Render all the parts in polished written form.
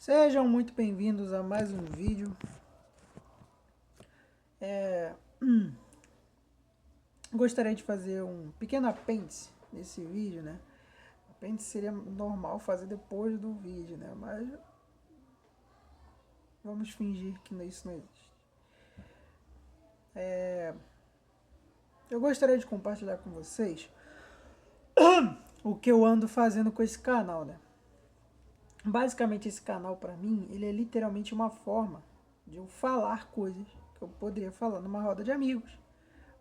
Sejam muito bem-vindos a mais um vídeo. Gostaria de fazer um pequeno apêndice nesse vídeo, né? Apêndice seria normal fazer depois do vídeo, né? Mas vamos fingir que isso não existe. Eu gostaria de compartilhar com vocês o que eu ando fazendo com esse canal, né? Basicamente, esse canal, pra mim, ele é literalmente uma forma de eu falar coisas que eu poderia falar numa roda de amigos,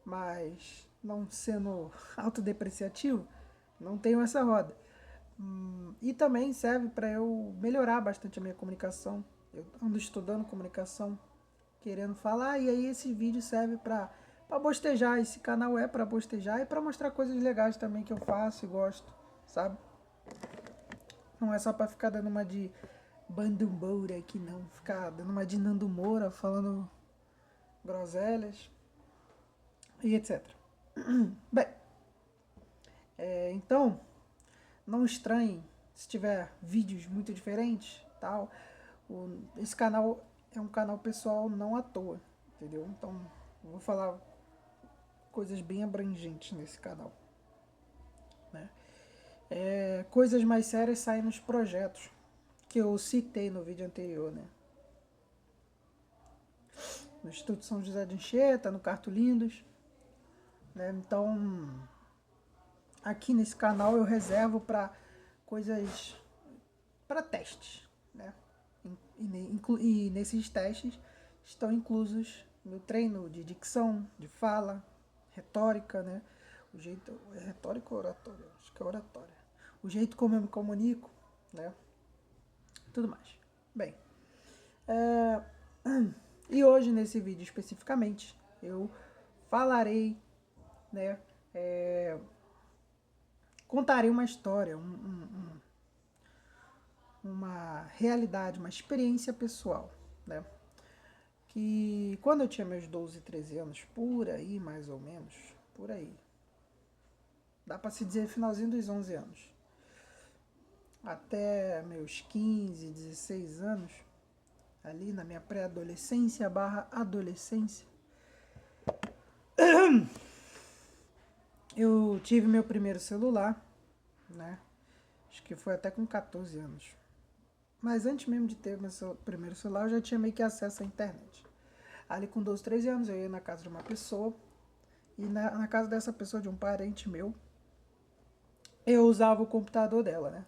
mas não sendo autodepreciativo, não tenho essa roda. E também serve para eu melhorar bastante a minha comunicação. Eu ando estudando comunicação, querendo falar, e aí esse vídeo serve para bostejar. Esse canal é para bostejar e para mostrar coisas legais também que eu faço e gosto, sabe? Não é só para ficar dando uma de Bando Moura aqui, não. Ficar dando uma de Nando Moura, falando groselhas e etc. Bem, então, não estranhem se tiver vídeos muito diferentes, tal. Esse canal é um canal pessoal não à toa, entendeu? Então, eu vou falar coisas bem abrangentes nesse canal, né? Coisas mais sérias saem nos projetos que eu citei no vídeo anterior, né? No Instituto São José de Anchieta, no Cartolindos, né? Então, aqui nesse canal eu reservo para coisas, para testes, né? E nesses testes estão inclusos meu treino de dicção, de fala, retórica, né? O jeito, é retórica ou oratória? Acho que é oratória. O jeito como eu me comunico, né? Tudo mais. Bem, e hoje nesse vídeo especificamente eu falarei, né? Contarei uma história, uma realidade, uma experiência pessoal, né? Que quando eu tinha meus 12, 13 anos, por aí mais ou menos, por aí, dá pra se dizer finalzinho dos 11 anos, até meus 15, 16 anos, ali na minha pré-adolescência barra adolescência, eu tive meu primeiro celular, né? Acho que foi até com 14 anos. Mas antes mesmo de ter meu primeiro celular, eu já tinha meio que acesso à internet. Ali com 12, 13 anos, eu ia na casa de uma pessoa. E na casa dessa pessoa, de um parente meu, eu usava o computador dela, né?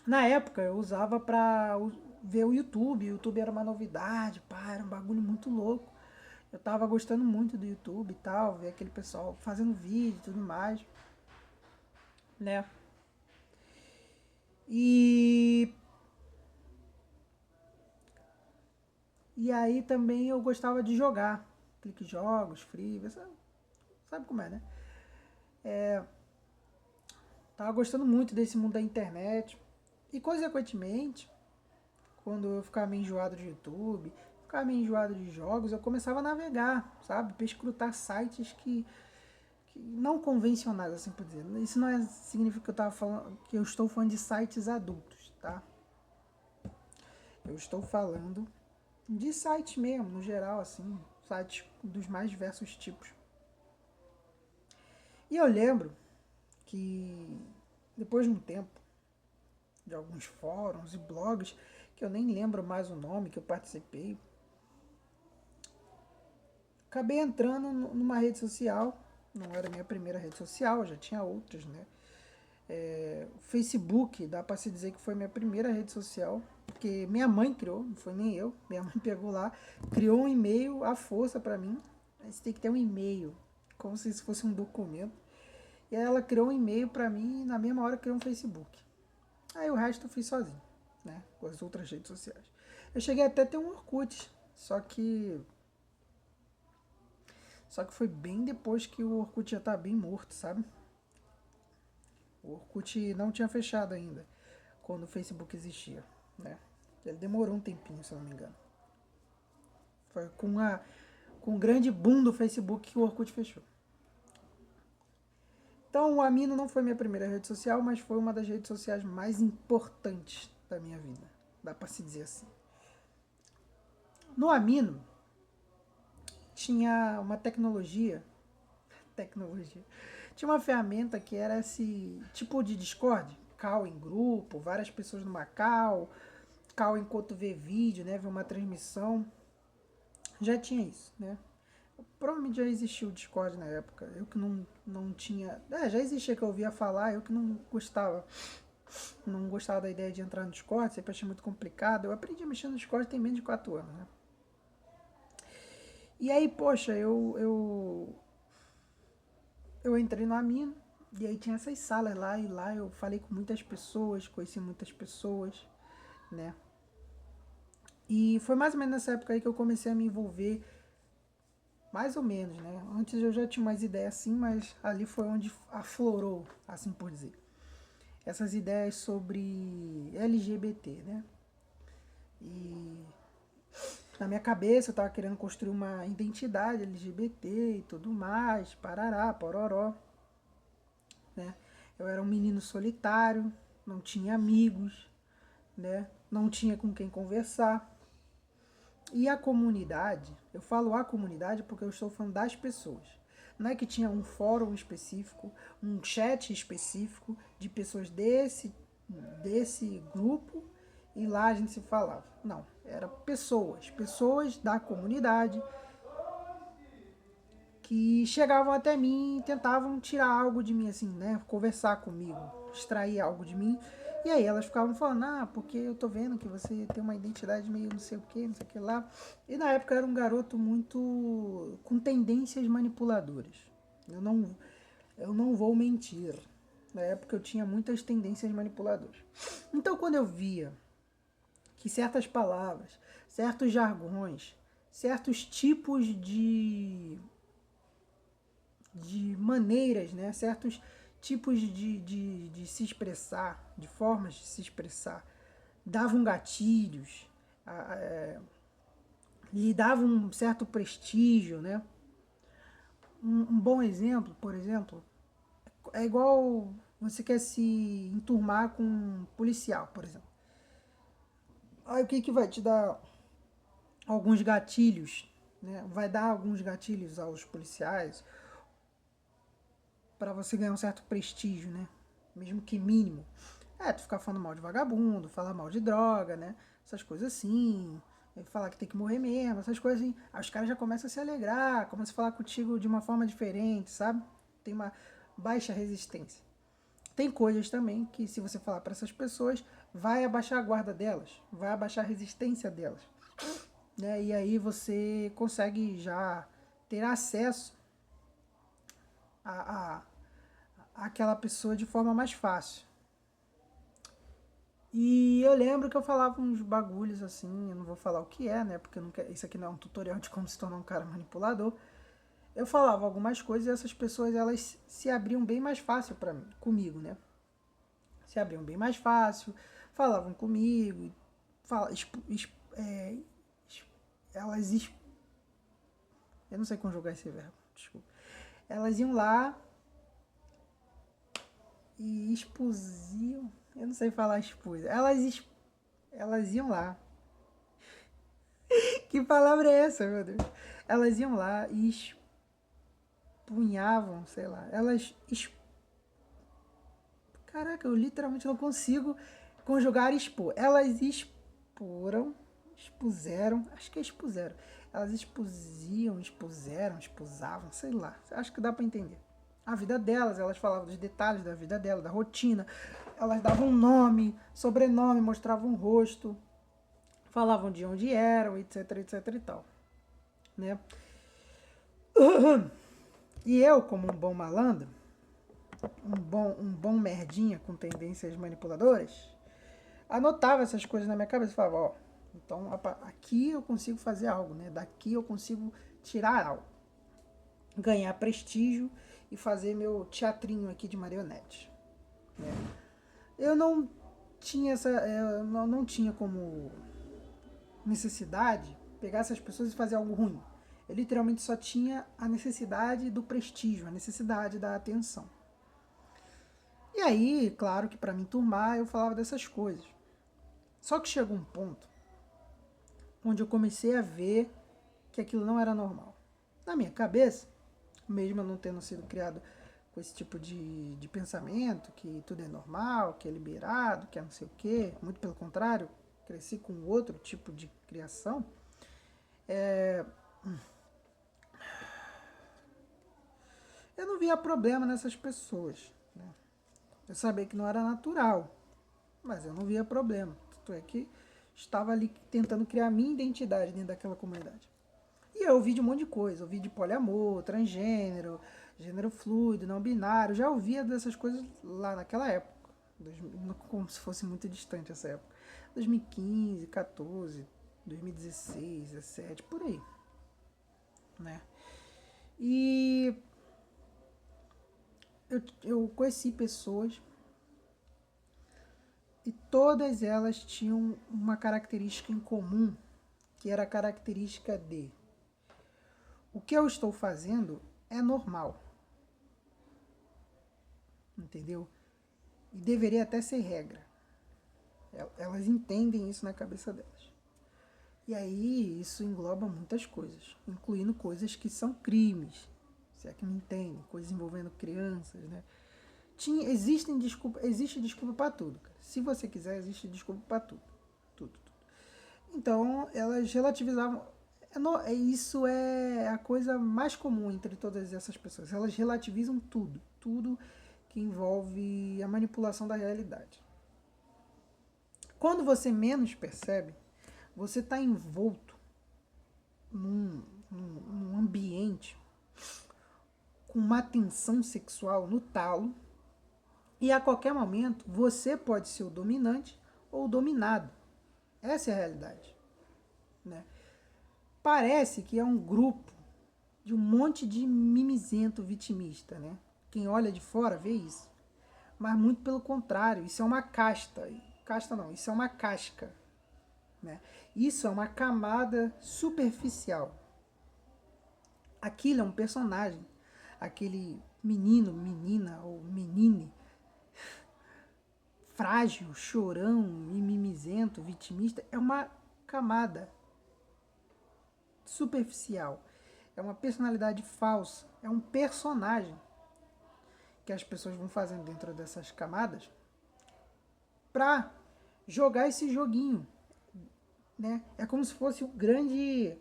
Na época, eu usava pra ver o YouTube. O YouTube era uma novidade, pá, era um bagulho muito louco. Eu tava gostando muito do YouTube e tal, ver aquele pessoal fazendo vídeo e tudo mais, né? E E aí também eu gostava de jogar. Clique jogos, free, sabe como é, né? Tava gostando muito desse mundo da internet. E consequentemente, quando eu ficava meio enjoado de YouTube, ficava meio enjoado de jogos, eu começava a navegar, sabe? Pescrutar sites que não convencionais, assim por dizer. Isso não significa que eu tava falando que eu estou falando de sites adultos, tá? Eu estou falando de sites mesmo, no geral, assim, sites dos mais diversos tipos. E eu lembro que depois de um tempo, de alguns fóruns e blogs, que eu nem lembro mais o nome que eu participei, acabei entrando numa rede social. Não era a minha primeira rede social, já tinha outras, né? O Facebook, dá pra se dizer que foi minha primeira rede social, porque minha mãe criou, não foi nem eu. Minha mãe pegou lá, criou um e-mail à força pra mim. Você tem que ter um e-mail, como se isso fosse um documento. E aí ela criou um e-mail pra mim e na mesma hora criou um Facebook. Aí o resto eu fiz sozinho, né? Com as outras redes sociais. Eu cheguei até a ter um Orkut, só que foi bem depois que o Orkut já tá bem morto, sabe? O Orkut não tinha fechado ainda, quando o Facebook existia, né? Ele demorou um tempinho, se eu não me engano. Foi com o grande boom do Facebook que o Orkut fechou. Então o Amino não foi minha primeira rede social, mas foi uma das redes sociais mais importantes da minha vida, dá para se dizer assim. No Amino tinha uma tecnologia, tinha uma ferramenta que era esse tipo de Discord, call em grupo, várias pessoas numa call enquanto vê vídeo, né, vê uma transmissão, já tinha isso, né. Provavelmente já existia o Discord na época, eu que não tinha, já existia, que eu ouvia falar, eu que não gostava da ideia de entrar no Discord, sempre achei muito complicado. Eu aprendi a mexer no Discord tem menos de 4 anos, né. E aí, poxa, eu entrei no Amino, e aí tinha essas salas lá, e lá eu falei com muitas pessoas, conheci muitas pessoas, né. E foi mais ou menos nessa época aí que eu comecei a me envolver, mais ou menos, né. Antes eu já tinha umas ideias assim, mas ali foi onde aflorou, assim por dizer, essas ideias sobre LGBT, né. E na minha cabeça eu tava querendo construir uma identidade LGBT e tudo mais, parará, pororó, né. Eu era um menino solitário, não tinha amigos, né, não tinha com quem conversar. E a comunidade, eu falo a comunidade porque eu estou falando das pessoas. Não é que tinha um fórum específico, um chat específico de pessoas desse grupo e lá a gente se falava. Não, era pessoas da comunidade que chegavam até mim e tentavam tirar algo de mim, assim, né? Conversar comigo, extrair algo de mim. E aí elas ficavam falando, porque eu tô vendo que você tem uma identidade meio não sei o que, não sei o que lá. E na época eu era um garoto muito com tendências manipuladoras. Eu não vou mentir. Na época eu tinha muitas tendências manipuladoras. Então quando eu via que certas palavras, certos jargões, certos tipos de maneiras, né? Certos tipos de se expressar, de formas de se expressar, davam gatilhos, lhe davam um certo prestígio, né? Um bom exemplo, por exemplo, é igual você quer se enturmar com um policial, por exemplo. Aí o que vai te dar alguns gatilhos, né? Vai dar alguns gatilhos aos policiais para você ganhar um certo prestígio, né? Mesmo que mínimo. Tu ficar falando mal de vagabundo, falar mal de droga, né? Essas coisas assim. Falar que tem que morrer mesmo, essas coisas assim. Aí os caras já começam a se alegrar, começam a falar contigo de uma forma diferente, sabe? Tem uma baixa resistência. Tem coisas também que, se você falar para essas pessoas, vai abaixar a guarda delas, vai abaixar a resistência delas, né? E aí você consegue já ter acesso a àquela pessoa de forma mais fácil. E eu lembro que eu falava uns bagulhos assim, eu não vou falar o que é, né? Porque isso aqui não é um tutorial de como se tornar um cara manipulador. Eu falava algumas coisas e essas pessoas, elas se abriam bem mais fácil para mim, comigo, né? Se abriam bem mais fácil, falavam comigo, elas, eu não sei conjugar esse verbo, desculpa. Elas iam lá e expusiam, eu não sei falar expus, elas iam lá. Que palavra é essa, meu Deus? Elas iam lá e expunhavam, sei lá, caraca, eu literalmente não consigo conjugar expor. Elas expuseram, acho que é expuseram. Elas expusavam, sei lá. Acho que dá pra entender. A vida delas, elas falavam dos detalhes da vida dela, da rotina. Elas davam nome, sobrenome, mostravam o rosto, falavam de onde eram, etc, etc e tal, né? E eu, como um bom malandro, um bom merdinha com tendências manipuladoras, anotava essas coisas na minha cabeça e falava, então aqui eu consigo fazer algo, né? Daqui eu consigo tirar algo, ganhar prestígio e fazer meu teatrinho aqui de marionete, né? Eu não tinha não tinha como necessidade pegar essas pessoas e fazer algo ruim. Eu literalmente só tinha a necessidade do prestígio, a necessidade da atenção. E aí, claro que para me enturmar, eu falava dessas coisas. Só que chegou um ponto onde eu comecei a ver que aquilo não era normal. Na minha cabeça, mesmo eu não tendo sido criado com esse tipo de pensamento, que tudo é normal, que é liberado, que é não sei o quê, muito pelo contrário, cresci com outro tipo de criação, eu não via problema nessas pessoas. Né? Eu sabia que não era natural, mas eu não via problema. Tanto é que estava ali tentando criar a minha identidade dentro daquela comunidade. E eu ouvi de um monte de coisa. Ouvi de poliamor, transgênero, gênero fluido, não binário. Já ouvia dessas coisas lá naquela época. Como se fosse muito distante essa época. 2015, 14, 2016, 17, por aí. Né? E eu conheci pessoas e todas elas tinham uma característica em comum, que era a característica de: o que eu estou fazendo é normal. Entendeu? E deveria até ser regra. Elas entendem isso na cabeça delas. E aí isso engloba muitas coisas, incluindo coisas que são crimes, se é que me entendem, coisas envolvendo crianças, né? Existe desculpa para tudo, cara. Se você quiser, existe desculpa para tudo. Tudo. Então, elas relativizavam. Isso é a coisa mais comum entre todas essas pessoas. Elas relativizam tudo. Tudo que envolve a manipulação da realidade. Quando você menos percebe, você está envolto num ambiente com uma tensão sexual no talo e a qualquer momento você pode ser o dominante ou o dominado. Essa é a realidade. Né? Parece que é um grupo de um monte de mimizento vitimista. Né? Quem olha de fora vê isso. Mas muito pelo contrário, isso é uma casta. Casta não, isso é uma casca. Né? Isso é uma camada superficial. Aquilo é um personagem. Aquele menino, menina ou menine frágil, chorão, mimizento, vitimista, é uma camada superficial. É uma personalidade falsa. É um personagem que as pessoas vão fazendo dentro dessas camadas para jogar esse joguinho. Né? É como se fosse o grande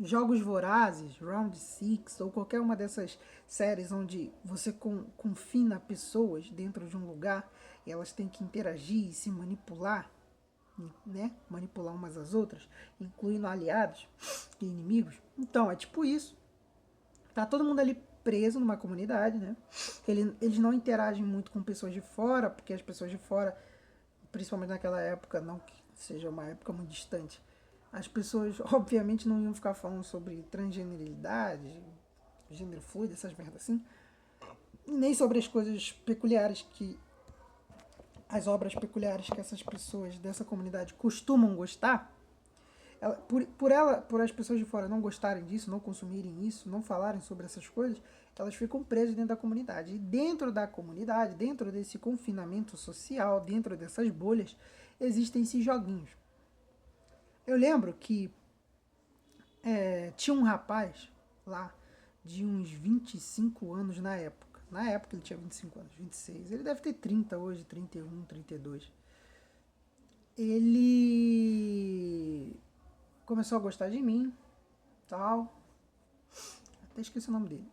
Jogos Vorazes, Round 6, ou qualquer uma dessas séries onde você confina pessoas dentro de um lugar e elas têm que interagir e se manipular, né? Manipular umas às outras, incluindo aliados e inimigos. Então, é tipo isso. Tá todo mundo ali preso numa comunidade, né? Eles não interagem muito com pessoas de fora, porque as pessoas de fora, principalmente naquela época, não que seja uma época muito distante, as pessoas obviamente não iam ficar falando sobre transgenerilidade, gênero fluido, essas merdas assim, nem sobre as coisas peculiares que as obras peculiares que essas pessoas dessa comunidade costumam gostar. Por as pessoas de fora não gostarem disso, não consumirem isso, não falarem sobre essas coisas, elas ficam presas dentro da comunidade. E dentro da comunidade, dentro desse confinamento social, dentro dessas bolhas, existem esses joguinhos. Eu lembro que tinha um rapaz lá de uns 25 anos na época. Na época ele tinha 25 anos, 26. Ele deve ter 30 hoje, 31, 32. Ele começou a gostar de mim, tal. Até esqueci o nome dele.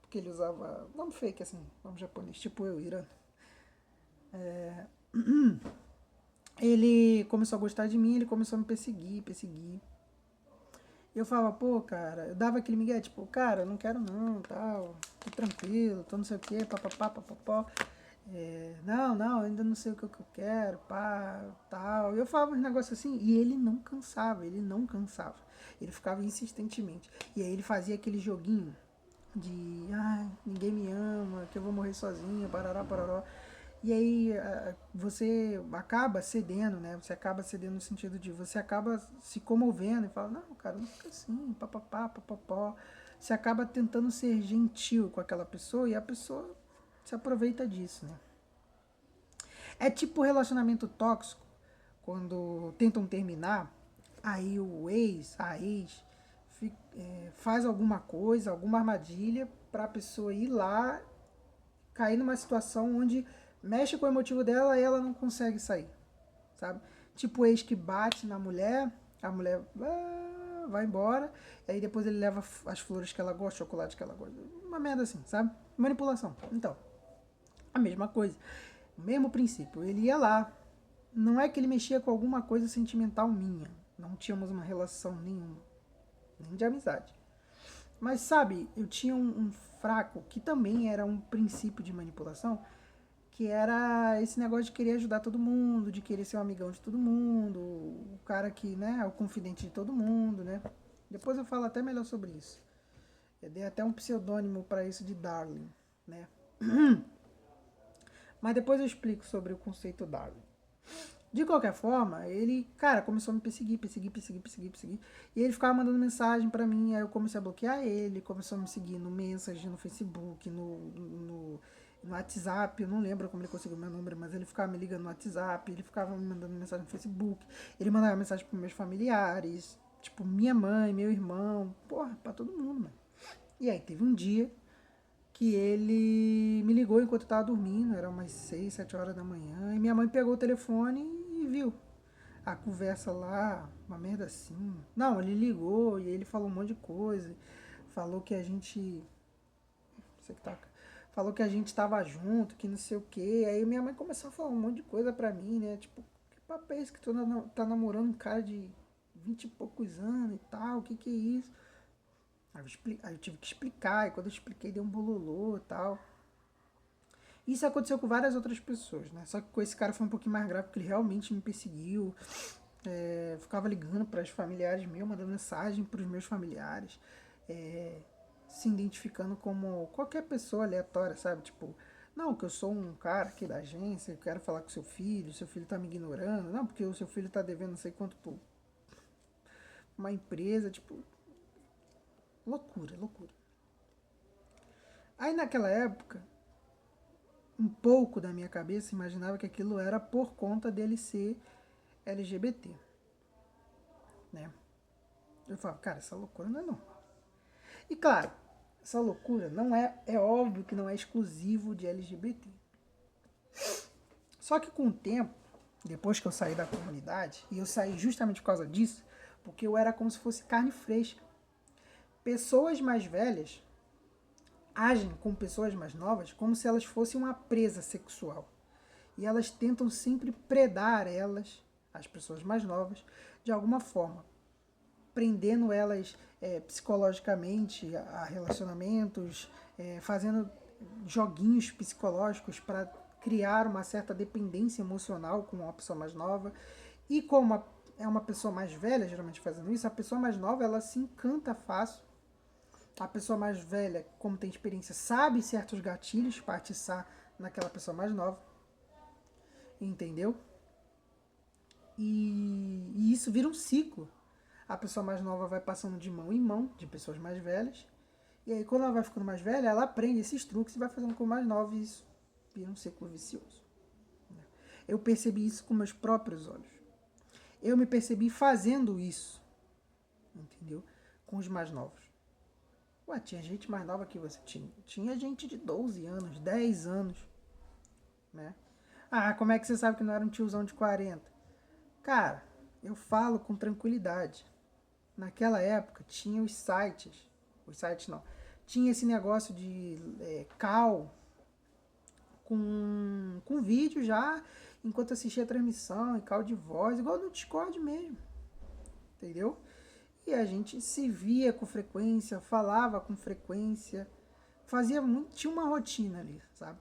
Porque ele usava nome fake, assim, nome japonês, tipo eu, Irã. Ele começou a gostar de mim, ele começou a me perseguir. Eu falava, pô, cara, eu dava aquele migué, tipo, cara, eu não quero não, tal, tô tranquilo, tô não sei o que, papapá, papapó. Não, ainda não sei o que eu quero, pá, tal. Eu falava uns negócios assim, e ele não cansava. Ele ficava insistentemente. E aí ele fazia aquele joguinho de, ai, ninguém me ama, que eu vou morrer sozinho, parará, parará. E aí você acaba cedendo, né? Você acaba cedendo no sentido de você acaba se comovendo e fala, não, cara, não fica assim, papapá, papapó. Você acaba tentando ser gentil com aquela pessoa e a pessoa se aproveita disso, né? É tipo relacionamento tóxico, quando tentam terminar, aí o ex, a ex, faz alguma coisa, alguma armadilha pra pessoa ir lá, cair numa situação onde mexe com o emotivo dela e ela não consegue sair, sabe? Tipo o ex que bate na mulher, a mulher vai embora, e aí depois ele leva as flores que ela gosta, chocolate que ela gosta. Uma merda assim, sabe? Manipulação. Então, a mesma coisa. O mesmo princípio. Ele ia lá. Não é que ele mexia com alguma coisa sentimental minha. Não tínhamos uma relação nenhuma. Nem de amizade. Mas sabe, eu tinha um fraco que também era um princípio de manipulação, que era esse negócio de querer ajudar todo mundo, de querer ser um amigão de todo mundo, o cara que, né, é o confidente de todo mundo, né? Depois eu falo até melhor sobre isso. Eu dei até um pseudônimo para isso de Darling, né? Mas depois eu explico sobre o conceito Darling. De qualquer forma, ele, cara, começou a me perseguir. E ele ficava mandando mensagem pra mim, aí eu comecei a bloquear ele, começou a me seguir no Message, no Facebook, no WhatsApp, eu não lembro como ele conseguiu meu número, mas ele ficava me ligando no WhatsApp, ele ficava me mandando mensagem no Facebook, ele mandava mensagem pros meus familiares, tipo, minha mãe, meu irmão, porra, pra todo mundo, mano. E aí teve um dia que ele me ligou enquanto eu tava dormindo, era umas 6, 7 horas da manhã, e minha mãe pegou o telefone e viu a conversa lá, uma merda assim. Não, ele ligou e ele falou um monte de coisa, falou que a gente, você que tá, falou que a gente tava junto, que não sei o que. Aí minha mãe começou a falar um monte de coisa pra mim, né? Tipo, que papo é esse que tu tá namorando um cara de 20 e poucos anos e tal, o que que é isso? Aí eu tive que explicar, e quando eu expliquei deu um bololô e tal. Isso aconteceu com várias outras pessoas, né? Só que com esse cara foi um pouquinho mais grave, porque ele realmente me perseguiu. Ficava ligando para os familiares meus, mandando mensagem para os meus familiares. é, Se identificando como qualquer pessoa aleatória, sabe? Tipo, não, que eu sou um cara aqui da agência, eu quero falar com seu filho tá me ignorando. Não, porque o seu filho tá devendo não sei quanto por uma empresa, tipo, loucura, loucura. Aí naquela época, um pouco da minha cabeça imaginava que aquilo era por conta dele ser LGBT, né? Eu falava, cara, essa loucura não é não. E claro, essa loucura não é óbvio que não é exclusivo de LGBT. Só que com o tempo, depois que eu saí da comunidade, e eu saí justamente por causa disso, porque eu era como se fosse carne fresca. Pessoas mais velhas agem com pessoas mais novas como se elas fossem uma presa sexual. E elas tentam sempre predar elas, as pessoas mais novas, de alguma forma, prendendo elas psicologicamente a relacionamentos, fazendo joguinhos psicológicos para criar uma certa dependência emocional com uma pessoa mais nova. E como é uma pessoa mais velha, geralmente fazendo isso, a pessoa mais nova ela se encanta fácil. A pessoa mais velha, como tem experiência, sabe certos gatilhos para atiçar naquela pessoa mais nova. Entendeu? E isso vira um ciclo. A pessoa mais nova vai passando de mão em mão de pessoas mais velhas. E aí, quando ela vai ficando mais velha, ela aprende esses truques e vai fazendo com mais nova e isso vira um ciclo vicioso. Eu percebi isso com meus próprios olhos. Eu me percebi fazendo isso, entendeu? Com os mais novos. Ué, tinha gente mais nova que você tinha. Tinha gente de 12 anos, 10 anos, né? Ah, como é que você sabe que não era um tiozão de 40? Cara, eu falo com tranquilidade. Naquela época tinha os sites não, tinha esse negócio de call com vídeo já, enquanto assistia a transmissão, e call de voz, igual no Discord mesmo, entendeu? E a gente se via com frequência, falava com frequência, fazia muito, tinha uma rotina ali, sabe?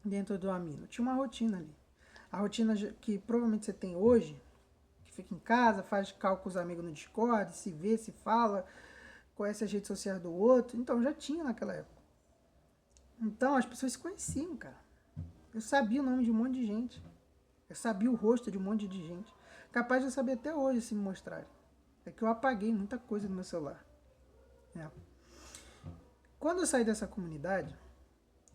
Dentro do Amino, tinha uma rotina ali. A rotina que provavelmente você tem hoje, que fica em casa, faz cálculo com os amigos no Discord, se vê, se fala, conhece as redes sociais do outro. Então já tinha naquela época. Então as pessoas se conheciam, cara. Eu sabia o nome de um monte de gente. Eu sabia o rosto de um monte de gente. Capaz de eu saber até hoje se me mostrarem. É que eu apaguei muita coisa no meu celular. É. Quando eu saí dessa comunidade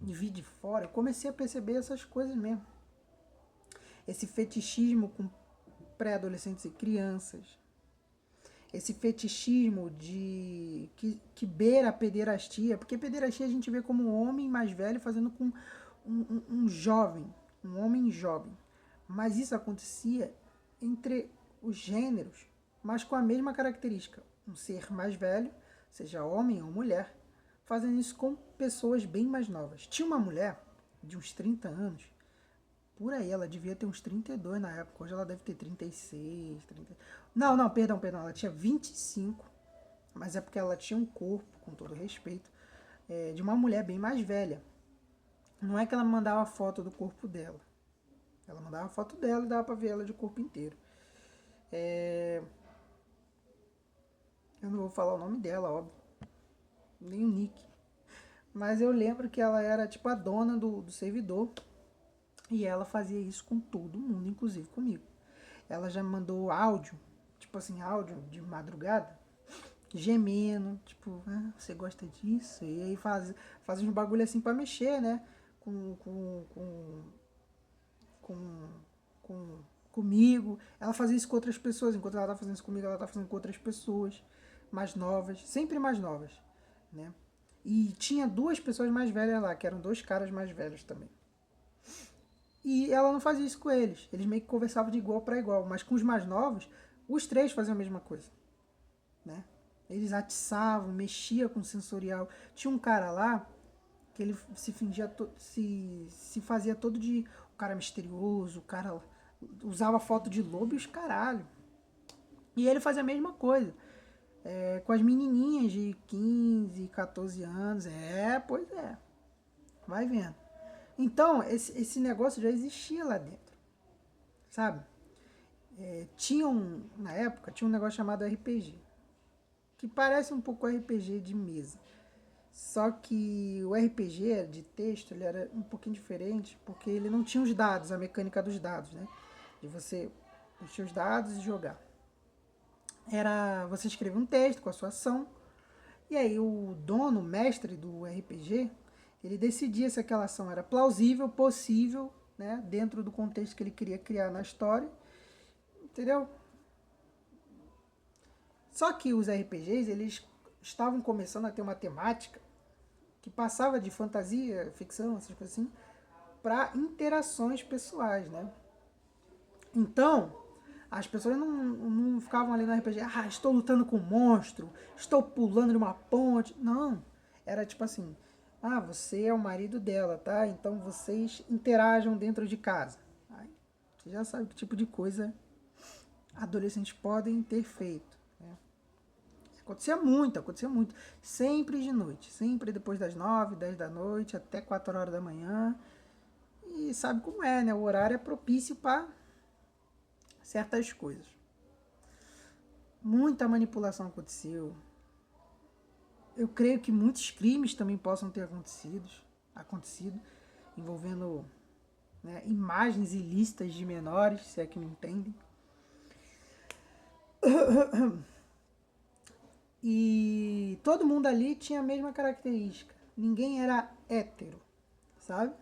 e vi de fora, eu comecei a perceber essas coisas mesmo. esse fetichismo com pré-adolescentes e crianças, esse fetichismo de que beira a pederastia, porque pederastia a gente vê como um homem mais velho fazendo com um jovem, um homem jovem. Mas isso acontecia entre os gêneros, mas com a mesma característica. Um ser mais velho, seja homem ou mulher, fazendo isso com pessoas bem mais novas. Tinha uma mulher de uns 30 anos, por aí, ela devia ter uns 32 na época, hoje ela deve ter 36, 30... Não, perdão, ela tinha 25, mas é porque ela tinha um corpo, com todo respeito, de uma mulher bem mais velha. Não é que ela mandava foto do corpo dela, ela mandava foto dela e dava pra ver ela de corpo inteiro. Eu não vou falar o nome dela, óbvio, nem o nick. Mas eu lembro que ela era tipo a dona do servidor. E ela fazia isso com todo mundo, inclusive comigo. Ela já me mandou áudio, tipo assim, áudio de madrugada, gemendo, tipo, ah, você gosta disso? E aí faz uns bagulho assim pra mexer, né? Com, comigo. Ela fazia isso com outras pessoas. Enquanto ela tá fazendo isso comigo, ela tá fazendo com outras pessoas mais novas, sempre mais novas, né? E tinha duas pessoas mais velhas lá, que eram dois caras mais velhos também. E ela não fazia isso com eles. Eles meio que conversavam de igual para igual. Mas com os mais novos, os três faziam a mesma coisa, né? Eles atiçavam, mexia com o sensorial. Tinha um cara lá que ele se fingia, se fazia todo de o cara misterioso, o cara usava foto de lobo e os caralho. E ele fazia a mesma coisa. Com as menininhas de 15, 14 anos. Pois é. Vai vendo. Então, esse negócio já existia lá dentro, sabe? Na época, tinha um negócio chamado RPG, que parece um pouco RPG de mesa. Só que o RPG de texto, ele era um pouquinho diferente, porque ele não tinha os dados, a mecânica dos dados, né? De você encher os dados e jogar. Era você escrever um texto com a sua ação, e aí o dono, o mestre do RPG, ele decidia se aquela ação era plausível, possível, né, dentro do contexto que ele queria criar na história, entendeu? Só que os RPGs, eles estavam começando a ter uma temática que passava de fantasia, ficção, essas coisas assim, para interações pessoais, né? Então, as pessoas não ficavam ali no RPG, estou lutando com um monstro, estou pulando de uma ponte. Não, era tipo assim, você é o marido dela, tá? Então vocês interajam dentro de casa. Aí, você já sabe que tipo de coisa adolescentes podem ter feito, né? Acontecia muito. Sempre de noite, sempre depois das 9, 10 da noite, até 4 horas da manhã. E sabe como é, né? O horário é propício para certas coisas. Muita manipulação aconteceu. Eu creio que muitos crimes também possam ter acontecido envolvendo, né, imagens ilícitas de menores, se é que me entendem. E todo mundo ali tinha a mesma característica. Ninguém era hétero, sabe?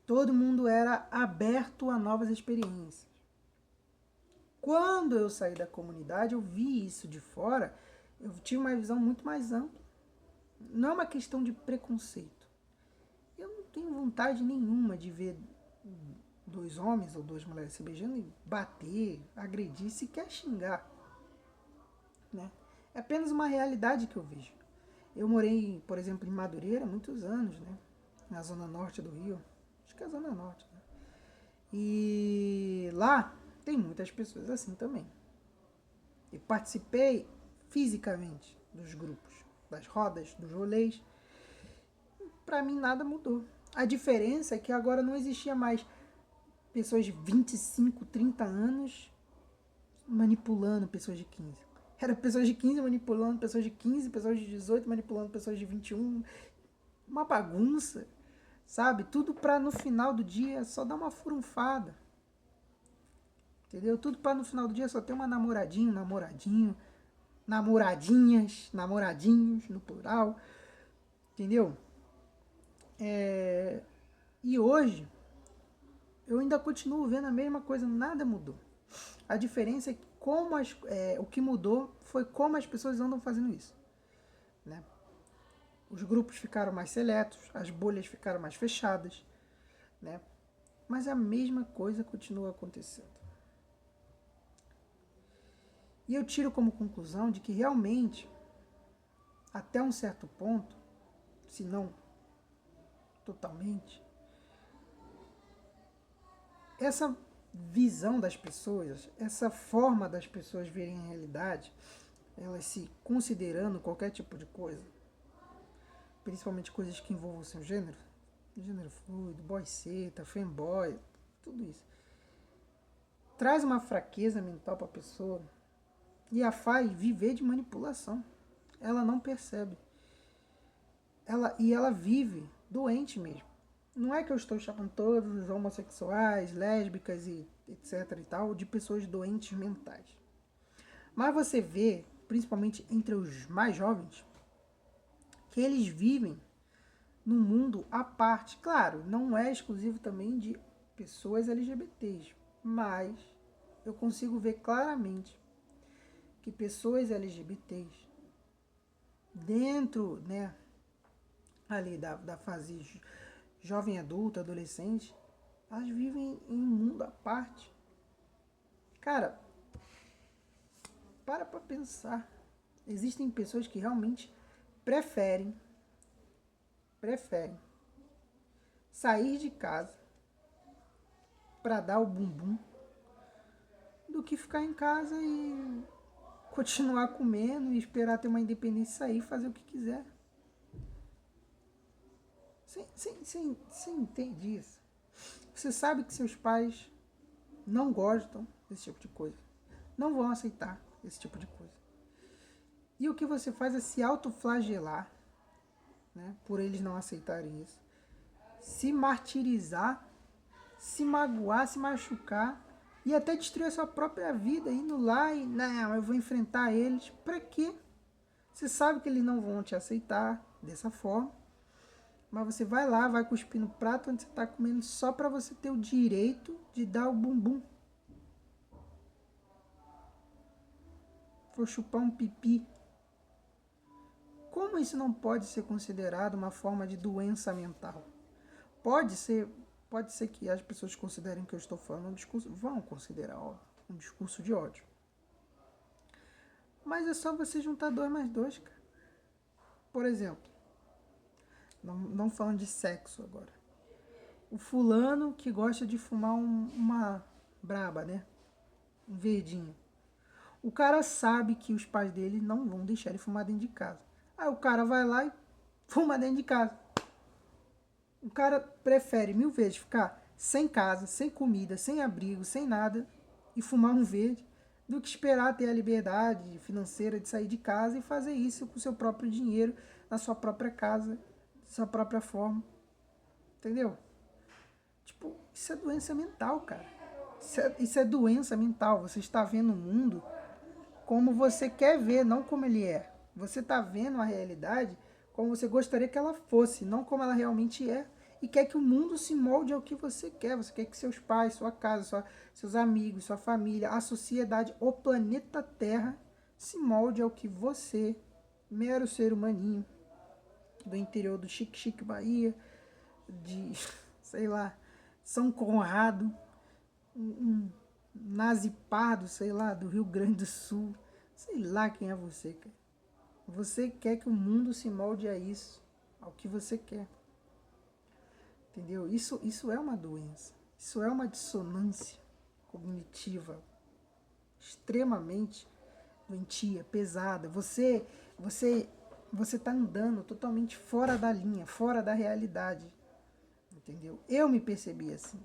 Todo mundo era aberto a novas experiências. Quando eu saí da comunidade, eu vi isso de fora, eu tive uma visão muito mais ampla. Não é uma questão de preconceito. Eu não tenho vontade nenhuma de ver dois homens ou duas mulheres se beijando e bater, agredir, se quer xingar, né? É apenas uma realidade que eu vejo. Eu morei, por exemplo, em Madureira há muitos anos, né? Na zona norte do Rio. Acho que é a zona norte, né? E lá tem muitas pessoas assim também. Eu participei fisicamente dos grupos, das rodas, dos rolês. Pra mim nada mudou. A diferença é que agora não existia mais pessoas de 25, 30 anos manipulando pessoas de 15. Era pessoas de 15 manipulando pessoas de 15, pessoas de 18 manipulando pessoas de 21. Uma bagunça, sabe? Tudo pra no final do dia só dar uma furunfada. Entendeu? Tudo pra no final do dia só ter uma namoradinho, namoradinhas, namoradinhos no plural. Entendeu? E hoje Eu ainda continuo vendo a mesma coisa, nada mudou. A diferença é que o que mudou foi como as pessoas andam fazendo isso. Né? Os grupos ficaram mais seletos, as bolhas ficaram mais fechadas, né? Mas a mesma coisa continua acontecendo. E eu tiro como conclusão de que realmente, até um certo ponto, se não totalmente, essa visão das pessoas, essa forma das pessoas verem a realidade, elas se considerando qualquer tipo de coisa, principalmente coisas que envolvam o seu gênero fluido, boyceta, fanboy, tudo isso, traz uma fraqueza mental para a pessoa e a faz viver de manipulação. Ela não percebe. Ela vive doente mesmo. Não é que eu estou chamando todos os homossexuais, lésbicas e etc e tal, de pessoas doentes mentais. Mas você vê, principalmente entre os mais jovens, que eles vivem num mundo à parte. Claro, não é exclusivo também de pessoas LGBTs, mas eu consigo ver claramente que pessoas LGBTs, dentro, né, ali da fase jovem adulta, adolescente, elas vivem em um mundo à parte. Cara, para pensar. Existem pessoas que realmente preferem sair de casa para dar o bumbum do que ficar em casa e continuar comendo e esperar ter uma independência e sair e fazer o que quiser. Você entende isso? Você sabe que seus pais não gostam desse tipo de coisa. Não vão aceitar esse tipo de coisa. E o que você faz é se autoflagelar, né, por eles não aceitarem isso. Se martirizar, se magoar, se machucar e até destruir a sua própria vida, indo lá e, não, eu vou enfrentar eles. Pra quê? Você sabe que eles não vão te aceitar dessa forma, mas você vai lá, vai cuspir no prato onde você está comendo só para você ter o direito de dar o bumbum. For chupar um pipi. Como isso não pode ser considerado uma forma de doença mental? Pode ser que as pessoas considerem que eu estou falando um discurso, vão considerar, óbvio, um discurso de ódio. Mas é só você juntar 2 mais 2, cara. Por exemplo, não falando de sexo agora. O fulano que gosta de fumar uma braba, né? Um verdinho. O cara sabe que os pais dele não vão deixar ele fumar dentro de casa. Aí o cara vai lá e fuma dentro de casa. O cara prefere 1000 vezes ficar sem casa, sem comida, sem abrigo, sem nada e fumar um verde do que esperar ter a liberdade financeira de sair de casa e fazer isso com o seu próprio dinheiro, na sua própria casa, da sua própria forma. Entendeu? Tipo, isso é doença mental, cara. Isso é doença mental. Você está vendo o mundo como você quer ver, não como ele é. Você está vendo a realidade como você gostaria que ela fosse, não como ela realmente é. E quer que o mundo se molde ao que você quer. Você quer que seus pais, sua casa, seus amigos, sua família, a sociedade, o planeta Terra se molde ao que você, mero ser humaninho, do interior do Chique Bahia, de, sei lá, São Conrado, um nazi pardo, sei lá, do Rio Grande do Sul. Sei lá quem é você, cara. Você quer que o mundo se molde a isso, ao que você quer. Entendeu? Isso é uma doença. Isso é uma dissonância cognitiva extremamente doentia, pesada. Você tá andando totalmente fora da linha, fora da realidade. Entendeu? Eu me percebi assim.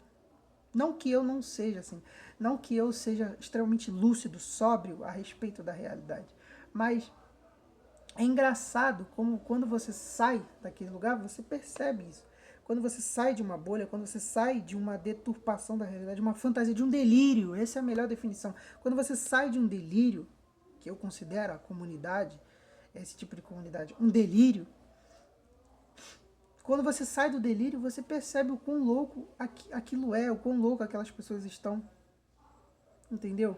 Não que eu não seja assim. Não que eu seja extremamente lúcido, sóbrio a respeito da realidade. Mas é engraçado como quando você sai daquele lugar, você percebe isso. Quando você sai de uma bolha, quando você sai de uma deturpação da realidade, uma fantasia, de um delírio, essa é a melhor definição. Quando você sai de um delírio, que eu considero a comunidade, esse tipo de comunidade, um delírio, Quando você sai do delírio, você percebe o quão louco aquilo é, o quão louco aquelas pessoas estão. Entendeu?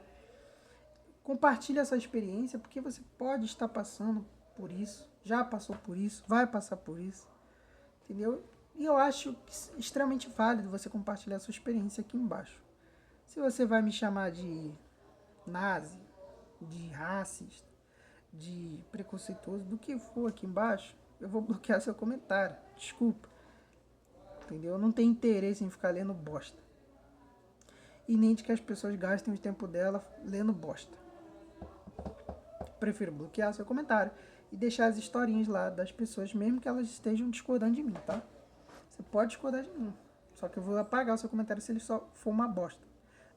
Compartilhe essa experiência, porque você pode estar passando por isso, já passou por isso, vai passar por isso. Entendeu? E eu acho extremamente válido você compartilhar a sua experiência aqui embaixo. Se você vai me chamar de nazi, de racista, de preconceituoso, do que for aqui embaixo, eu vou bloquear seu comentário. Desculpa. Entendeu? Eu não tenho interesse em ficar lendo bosta. E nem de que as pessoas gastem o tempo dela lendo bosta. Prefiro bloquear seu comentário e deixar as historinhas lá das pessoas, mesmo que elas estejam discordando de mim, tá? Você pode discordar de mim. Só que eu vou apagar o seu comentário se ele só for uma bosta.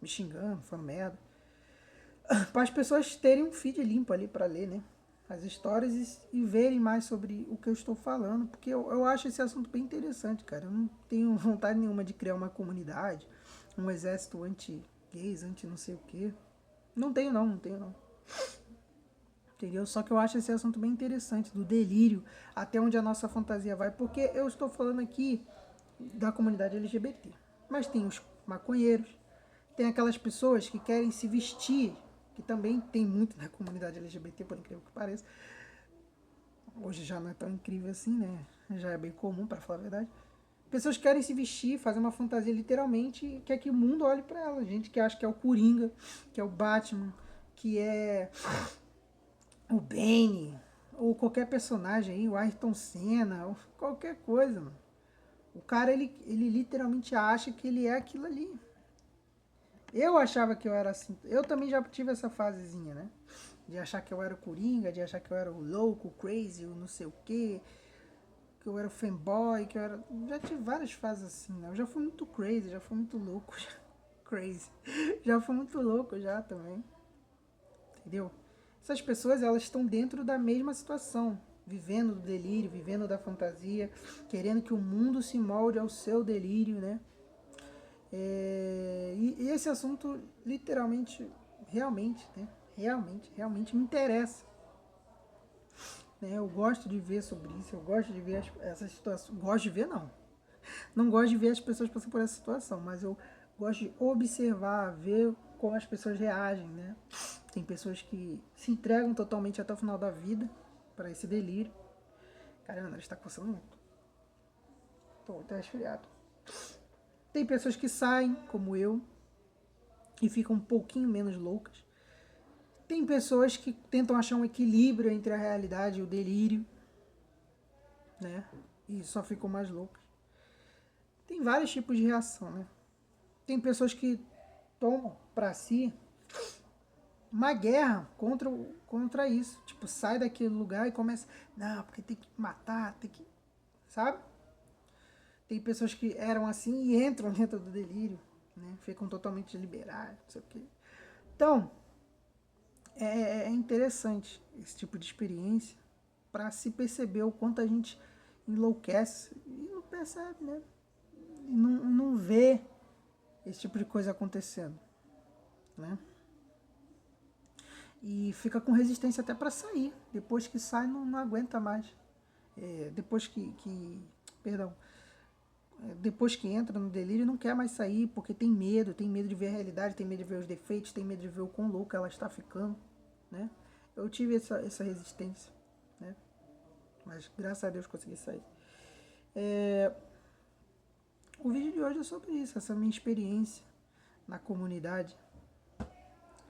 Me xingando, falando merda. Para as pessoas terem um feed limpo ali para ler, né? As histórias e verem mais sobre o que eu estou falando, porque eu acho esse assunto bem interessante, cara. Eu não tenho vontade nenhuma de criar uma comunidade, um exército anti-gays, anti-não sei o quê. Não tenho não. Entendeu? Só que eu acho esse assunto bem interessante, do delírio, até onde a nossa fantasia vai, porque eu estou falando aqui da comunidade LGBT. Mas tem os maconheiros, tem aquelas pessoas que querem se vestir, que também tem muito na comunidade LGBT, por incrível que pareça. Hoje já não é tão incrível assim, né? Já é bem comum, para falar a verdade. Pessoas que querem se vestir, fazer uma fantasia literalmente, e quer que o mundo olhe para elas. Gente que acha que é o Coringa, que é o Batman, que é o Bane, ou qualquer personagem aí, o Ayrton Senna, ou qualquer coisa, mano. O cara, ele literalmente acha que ele é aquilo ali. Eu achava que eu era assim. Eu também já tive essa fasezinha, né? De achar que eu era o Coringa, de achar que eu era o louco, o crazy, o não sei o quê. Que eu era o fanboy, que eu era... Já tive várias fases assim, né? Eu já fui muito crazy, já fui muito louco. Crazy. Já fui muito louco já também. Entendeu? Essas pessoas, elas estão dentro da mesma situação. Vivendo do delírio, vivendo da fantasia. Querendo que o mundo se molde ao seu delírio, né? E esse assunto, literalmente, realmente, né? Realmente me interessa. Né? Eu gosto de ver sobre isso, eu gosto de ver essas situações. Gosto de ver, não. Não gosto de ver as pessoas passando por essa situação, mas eu gosto de observar, ver como as pessoas reagem, né? Tem pessoas que se entregam totalmente até o final da vida para esse delírio. Caramba, está coçando muito. Tô até resfriado. Tem pessoas que saem, como eu, e ficam um pouquinho menos loucas. Tem pessoas que tentam achar um equilíbrio entre a realidade e o delírio, né? E só ficam mais loucas. Tem vários tipos de reação, né? Tem pessoas que tomam para si uma guerra contra isso. Tipo, sai daquele lugar e começa, não, porque tem que matar, tem que, sabe? Tem pessoas que eram assim e entram dentro do delírio, né? Ficam totalmente liberados, não sei o quê. Então, é interessante esse tipo de experiência para se perceber o quanto a gente enlouquece e não percebe, né? E não vê esse tipo de coisa acontecendo, né? E fica com resistência até para sair. Depois que sai, não aguenta mais. Perdão, depois que entra no delírio, não quer mais sair porque tem medo de ver a realidade, tem medo de ver os defeitos, tem medo de ver o quão louco ela está ficando, né? Eu tive essa resistência, né? Mas graças a Deus consegui sair. O vídeo de hoje é sobre isso, essa minha experiência na comunidade.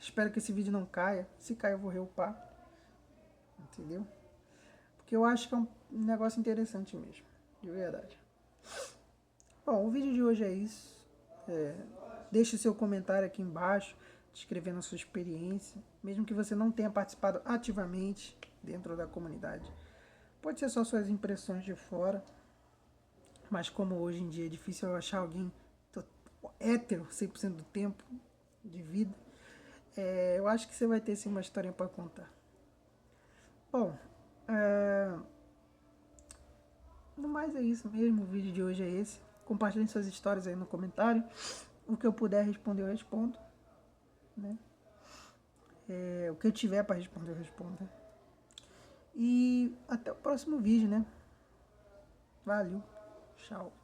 Espero que esse vídeo não caia. Se cair, eu vou reupar. Entendeu? Porque eu acho que é um negócio interessante mesmo. De verdade. Bom, o vídeo de hoje é isso. Deixe o seu comentário aqui embaixo, descrevendo a sua experiência. Mesmo que você não tenha participado ativamente dentro da comunidade. Pode ser só suas impressões de fora. Mas como hoje em dia é difícil eu achar alguém hétero 100% do tempo de vida, eu acho que você vai ter sim uma história para contar. Bom, no mais é isso mesmo, o vídeo de hoje é esse. Compartilhem suas histórias aí no comentário. O que eu puder responder, eu respondo. Né? O que eu tiver para responder, eu respondo. E até o próximo vídeo, né? Valeu! Tchau.